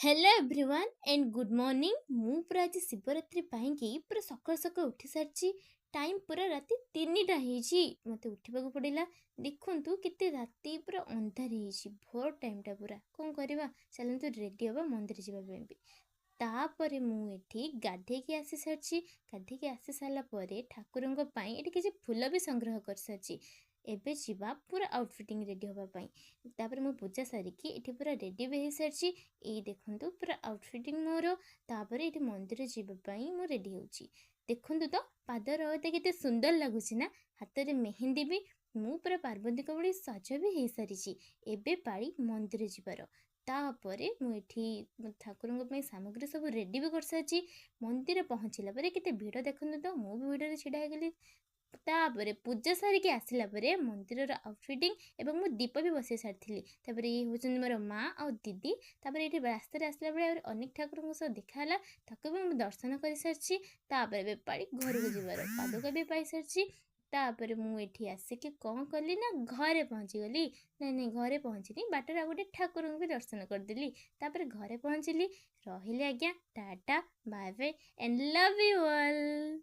Hello everyone and good morning. मु पूरा आज शिवरात्रि पाइंकी पूरा सकाल सकाल उठी सारी। टाइम पूरा राति 3टा मत उठा पड़ा। देखु केते राति पूरा अंधार भोर टाइमटा पूरा कौन करवा। चलते रेडी हवा मंदिर जावाई भी। तापर मुझे गाधे आसी सारी। गाधे आसी सारापर ठाकुर किसी फूल भी संग्रह कर सारी। एबे जीवा पूरा आउटफिटिंग रेडी हाँपाई। तापर मु पूजा सारिकी ये पूरा रेडी भी हो सारी। ये देखु पूरा आउटफिटिंग मोर। तापर ये मंदिर जावाई मु रेडी होची। देखु तो पादर के सुंदर लगुच ना। हाथ में मेहंदी भी मु पूरा पार्वती भली सज भी हो सारी। एबे पाड़ी मंदिर जीवार। तापर मुझे ठाकुर सामग्री सब रेडी भी कर सारी। मंदिर पहुँचला केते भिड़ देखु तो मु भी भिड़ छिड़ा गली। तापर पूजा सारिकी आसला मंदिर आउटफिटिंग एवं मु दीप भी बसई सारी। तापर ये हूँ मोर माँ आ दीदी। तापर ये रास्तार आसला बेले अनेक ठाकुर सह देखाला ताको भी दर्शन कर सारी। तापर बेपारी घर को जीवार पादुका भी पाई सारी। तापर मुझे आसिक कौन कली ना घरे पहुँची गली। नहीं घरे पहुँचनी बाटर आ गोटे ठाकुर भी दर्शन करदेली। तापर घरे पहुँचली। रही आज्ञा tata bye bye and love you all.